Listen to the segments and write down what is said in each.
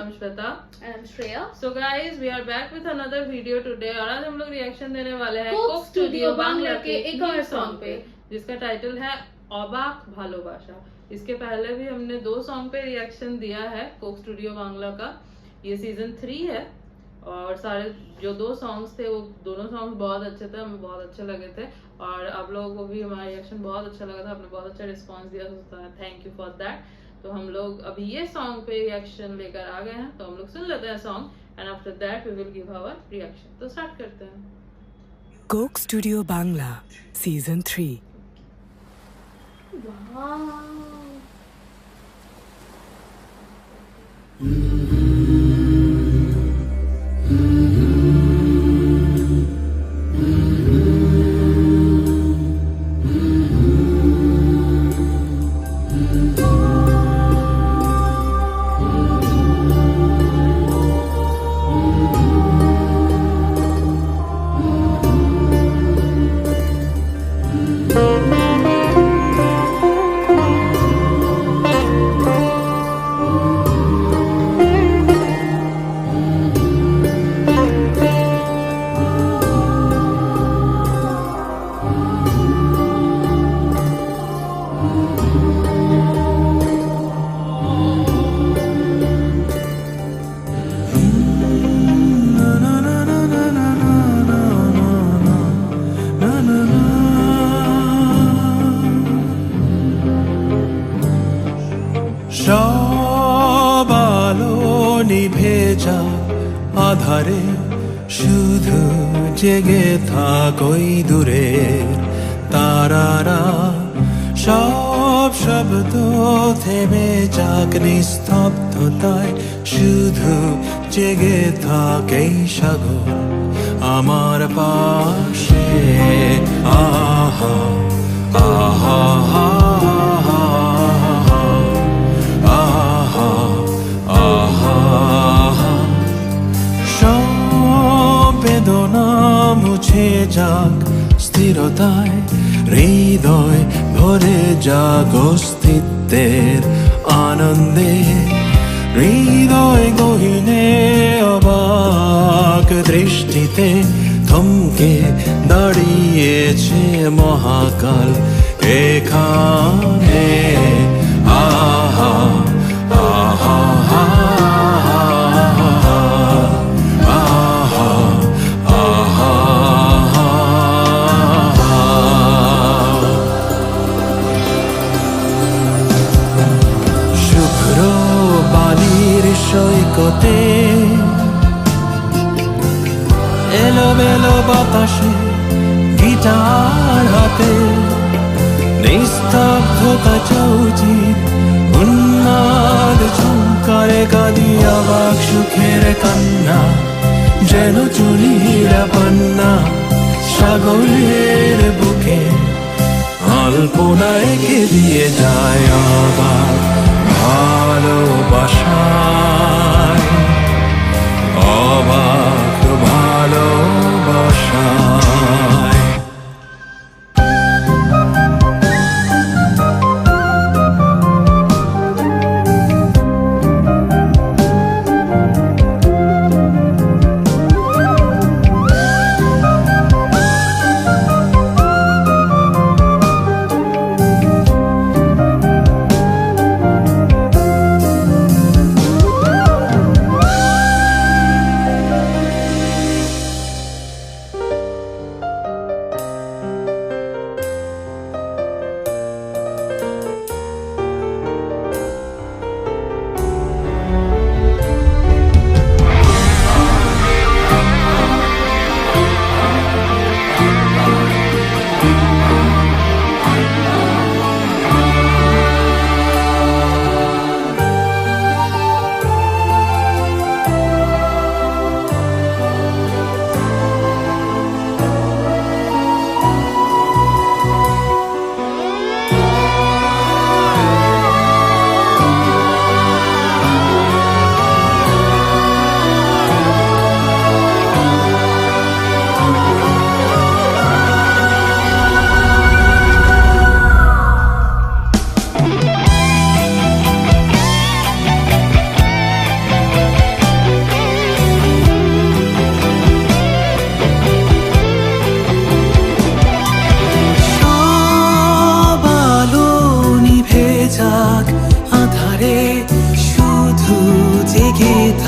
I'm Shweta. And I'm Shreya. So guys, we are back with another video today और आज हम लोग reaction देने वाले हैं Coke Studio बांग्ला के एक और सॉन्ग song पे जिसका टाइटल है अबाक भालोबाशा। इसके पहले भी हमने 2 सॉन्ग पे रिएक्शन दिया है कोक स्टूडियो बांग्ला का। ये सीजन 3 है और सारे जो 2 सॉन्ग्स थे वो दोनों सॉन्ग्स बहुत अच्छे थे, हमें बहुत अच्छे लगे थे और आप लोगों को भी हमारा रिएक्शन बहुत अच्छा लगा था, आपने बहुत अच्छा रिस्पॉन्स दिया था, थैंक यू फॉर दैट। तो हम लोग अभी ये सॉन्ग पे रिएक्शन लेकर आ गए हैं, तो हम लोग सुन लेते हैं song and after that we will give our reaction. तो स्टार्ट करते हैं। Coke studio Bangla season 3। Wow. সব আলো নিভে যা আধারে শুধু জেগে থাকই দূরের তারারা সব শব্দ থেমে যাক নিস্তব্ধতায় শুধু জেগে থাকেই সাগর আমার পাশে আহা আহা বেদনা মুছে যাক স্থিরতায় হৃদয় ভরে যাক অস্তিত্বের আনন্দে হৃদয় গহীনে অবাক দৃষ্টিতে থমকে দাঁড়িয়েছে মহাকাল এখানে আহা আহা সৈকতে এলোমেলো বাতাসে গিটার হাতে নিস্তব্ধতা চৌচির উন্মাদ ঝুমকারে কাঁদি অবাক সুখের কান্না যেন চুরিরা পান্না সাগরের বুকে আলপনা এঁকে দিয়ে যায় আবার ভালোবাসায় অবাক ভালোবাসায়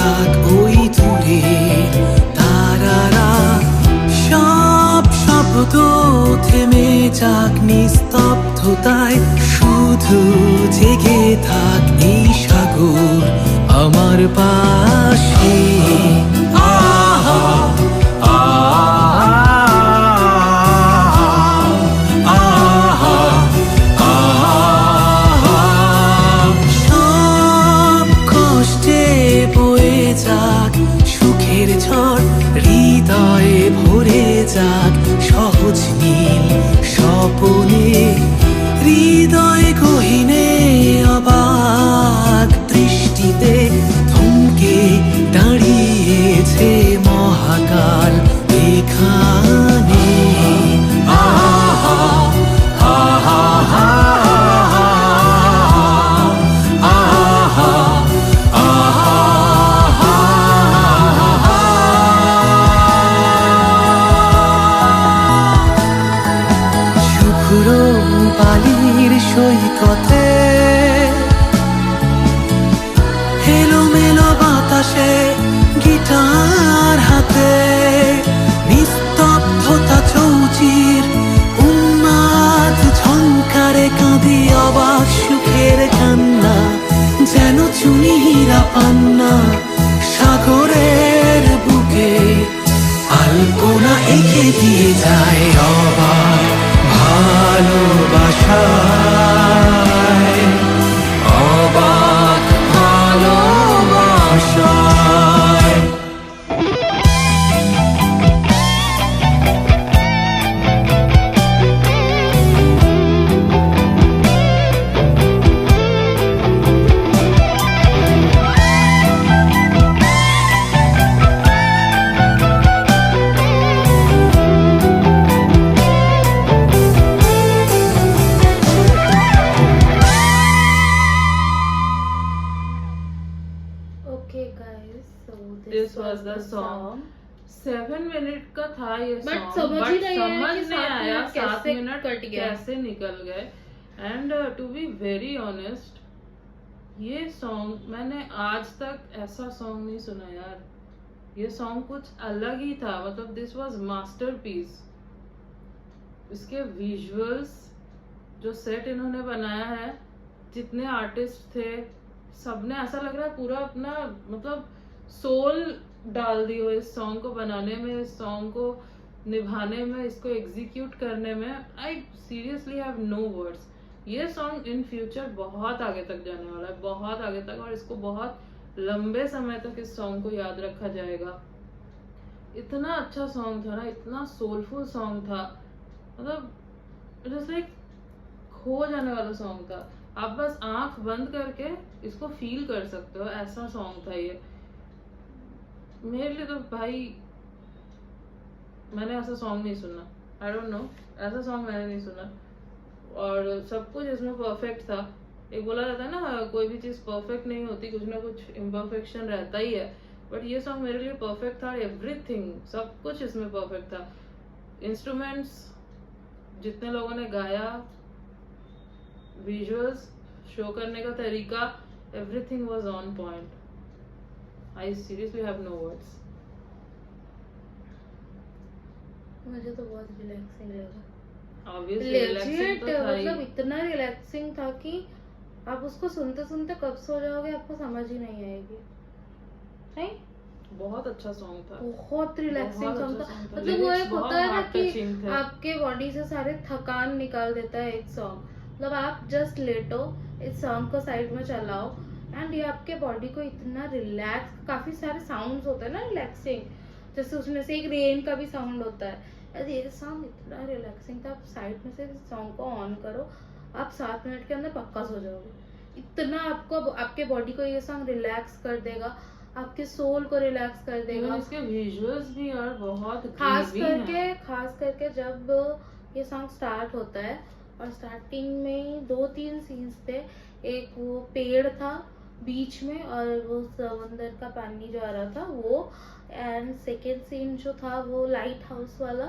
থাক ওই দূরে তারারা, সব শব্দ থেমে যাক নিস্তব্ধতায়, শুধু জেগে থাক এই সাগর আমার পাশে। আহা আহা আহা, সব কষ্টে বয়ে যাক সুখের ঝড়, হৃদয়ে ভরে যাক সহজ নীল স্বপনে, হৃদয় গহীনে অবাক দৃষ্টিতে থমকে দাঁড়িয়েছে মহাকাল এখানে। আহা আহা আহা শুভ্র বালির সৈকতে, এলোমেলো বাতাসে গিটার হাতে, নিস্তব্ধতা চৌচির উন্মাদ ঝংকারে কাঁদি অবাক সুখের কান্না, যেন চুনি হীরা পান্না সাগরের বুকে আলপনা এঁকে দিয়ে যায় অবাক ভালোবাসায়, অবাক ভালোবাসায়। Okay guys, so This was the song. 7 minute का था ये But सॉन्ग, समझ ही नहीं आया कि समझ नहीं 7 आया मिनट 7 कैसे मिनट कट गया। कैसे निकल गए। And to be very honest, ये सॉन्ग मैंने आज तक ऐसा सॉन्ग नहीं सुना यार। ये सॉन्ग कुछ अलग ही था, मतलब दिस वाज मास्टरपीस। इसके विजुअल्स, जो सेट इन्होंने बनाया है, जितने आर्टिस्ट थे सबने, ऐसा लग रहा है पूरा अपना मतलब सोल डाल दी हो इस सॉन्ग को बनाने में, इस सॉन्ग को निभाने में, इसको एग्जीक्यूट करने में। I seriously have no words. ये सॉन्ग इन फ्यूचर बहुत आगे तक जाने वाला है, बहुत आगे तक, और इसको बहुत लंबे समय तक इस सॉन्ग को याद रखा जाएगा। इतना अच्छा सॉन्ग था ना, इतना सोलफुल सॉन्ग था, मतलब इट वाज लाइक खो जाने वाला सॉन्ग था। आप बस आंख बंद करके इसको फील कर सकते हो, ऐसा सॉन्ग था ये। मेरे लिए तो भाई, मैंने ऐसा सॉन्ग नहीं सुना, आई डोंट नो, ऐसा सॉन्ग मैंने नहीं सुना। और सब कुछ इसमें परफेक्ट था। एक बोला जाता है ना, कोई भी चीज परफेक्ट नहीं होती, कुछ ना कुछ इम्परफेक्शन रहता ही है, बट ये सॉन्ग मेरे लिए परफेक्ट था। एवरीथिंग, सब कुछ इसमें परफेक्ट था। इंस्ट्रूमेंट्स जितने लोगों ने गाया, विजुअल्स शो करने का तरीका, everything was on point. I seriously have no words. मुझे तो बहुत रिलैक्सिंग लगा। ऑब्वियसली रिलैक्सिंग तो था ही। मतलब इतना रिलैक्सिंग था कि आप उसको सुनते सुनते कब सो जाओगे आपको समझ ही नहीं आएगी। नहीं, बहुत अच्छा सॉन्ग था, बहुत रिलैक्सिंग बहुत सॉन्ग अच्छा था। song था। मतलब वो Lyrics एक होता बहुत है ना heart कि touching थे। आपके बॉडी से सारे थकान निकाल देता है एक सॉन्ग। मतलब आप जस्ट लेटो, इस सॉन्ग को साइड में चलाओ एंड ये आपके बॉडी को इतना रिलैक्स, काफी सारे साउंड्स होते हैं ना रिलैक्सिंग, जैसे उसमें से एक रेन का भी साउंड होता है। ऐसे ये सॉन्ग इतना रिलैक्सिंग था, आप साइड में से इस सॉन्ग को ऑन करो, आप 7 मिनट के अंदर पक्का सो जाओगे। इतना आपको, आपके बॉडी को ये सॉन्ग रिलैक्स कर देगा, आपके सोल को रिलैक्स कर देगा। Even इसके विजुअल्स भी यार बहुत खास creepy हैं। करके जब ये सॉन्ग स्टार्ट होता है और स्टार्टिंग में 2-3 सीन्स थे। एक वो पेड़ था बीच में और वो समंदर का पानी जा रहा था वो, एंड सेकेंड सीन जो था वो लाइट हाउस वाला,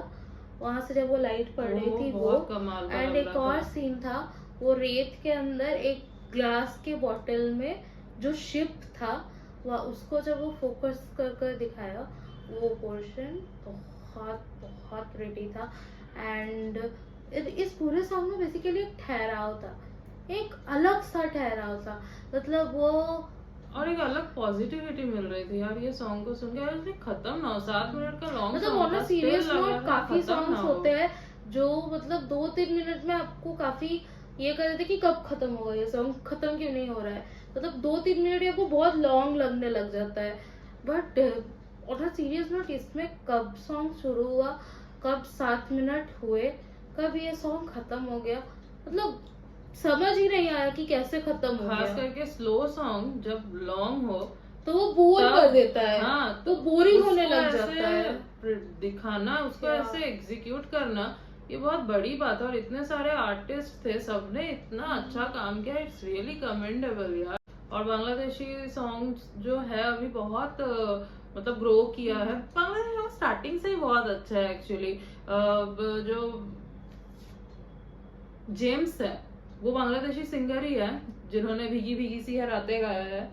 वहां से जब वो लाइट पड़ रही थी वो, बहुत कमाल का एंड लग एक रहा और था। सीन था वो रेत के अंदर एक ग्लास के बॉटल में जो शिप था उसको जब वो फोकस कर कर दिखाया, वो पोर्शन बहुत बहुत प्रिटी था। एंड इस पूरे सॉन्ग में बेसिकली एक ठहराव था, एक अलग सा ठहराव था। मतलब वो और एक अलग पॉजिटिविटी मिल रही थी यार ये सॉन्ग को सुन के। यार इसने खत्म ना हो, 7 मिनट का लॉन्ग मतलब सॉन्ग ऑन था, अ still सीरियस लग रहा नोट था काफी खत्म ना सॉन्ग्स हो। होते हैं जो मतलब 2-3 मिनट में आपको काफी ये कर देते कि कब खत्म होगा ये सॉन्ग, खत्म क्यों नहीं हो रहा है। मतलब 2-3 मिनट ही आपको बहुत लॉन्ग लगने लग जाता है। But on a serious note इसमें कब सॉन्ग शुरू हुआ, कब 7 मिनट हुए, कब ये सॉन्ग खत्म हो गया, मतलब समझ ही नहीं आया कि कैसे खत्म हो खास गया। करके स्लो सॉन्ग जब लॉन्ग हो तो वो बोर तब- कर देता है। हाँ, तो बोरिंग होने उसको लग ऐसे जाता है। दिखाना, उसको Yeah. ऐसे एग्जीक्यूट करना, ये बहुत बड़ी बात है। और इतने सारे आर्टिस्ट थे, सबने इतना अच्छा काम किया, इट्स रियली कमेंडेबल यार। और बांग्लादेशी सॉन्ग्स जो है अभी बहुत मतलब ग्रो किया है। बांग्लादेशी सॉन्ग स्टार्टिंग से ही बहुत अच्छा है एक्चुअली। जो जेम्स है वो बांग्लादेशी सिंगर ही है जिन्होंने भीगी भीगी सी है रातें गाया है।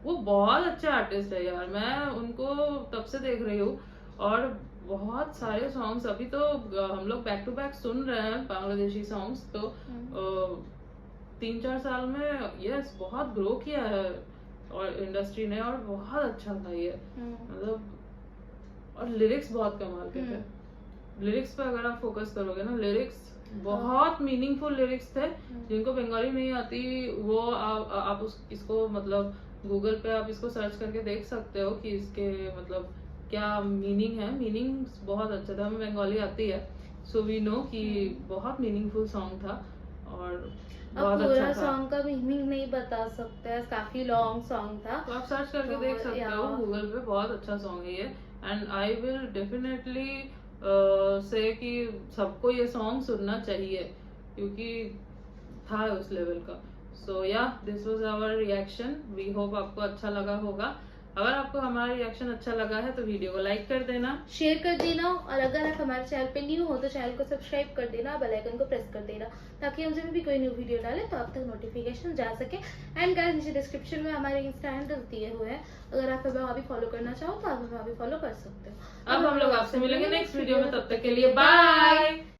वो बहुत अच्छे आर्टिस्ट है यार, मैं उनको तब से देख रही हूँ। और बहुत सारे सॉन्ग्स अभी तो हम लोग बैक टू बैक सुन रहे हैं बांग्लादेशी सॉन्ग्स। तो 3-4 साल में यस बहुत ग्रो किया है और इंडस्ट्री ने, और बहुत अच्छा था ये मतलब। और लिरिक्स बहुत कमाल के थे। लिरिक्स पे अगर आप फोकस करोगे ना, लिरिक्स बहुत मीनिंगफुल लिरिक्स थे। जिनको बंगाली नहीं आती वो आप इसको मतलब गूगल पे आप इसको सर्च करके देख सकते हो कि इसके मतलब क्या मीनिंग है। मीनिंग बहुत अच्छा था, हमें बंगाली आती है सो वी नो कि बहुत मीनिंगफुल सॉन्ग था और अब बहुत पूरा अच्छा था। सॉन्ग का मीनिंग नहीं बता सकते हैं, काफी लॉन्ग सॉन्ग था। तो आप सर्च करके तो देख सकते हो या- गूगल पे, बहुत अच्छा सॉन्ग है ये। एंड आई विल डेफिनेटली से कि सबको ये सॉन्ग सुनना चाहिए क्योंकि था उस लेवल का। So yeah this was our reaction. We hope आपको अच्छा लगा होगा। अगर आपको हमारा रिएक्शन अच्छा लगा है तो वीडियो को लाइक कर देना, शेयर कर देना, और अगर आप हमारे चैनल पे न्यू हो तो चैनल को सब्सक्राइब कर देना, बेल आइकन को प्रेस कर देना ताकि हम जब भी कोई न्यू वीडियो डाले तो आप तक नोटिफिकेशन जा सके। एंड गाइस नीचे डिस्क्रिप्शन में हमारे इंस्टा हैंडल्स दिए हुए हैं, अगर आप हमें वहाँ भी फॉलो करना चाहो तो आप हमें वहाँ भी फॉलो कर सकते हो। अब हम लोग आपसे मिलेंगे नेक्स्ट वीडियो में, तब तक के लिए बाय।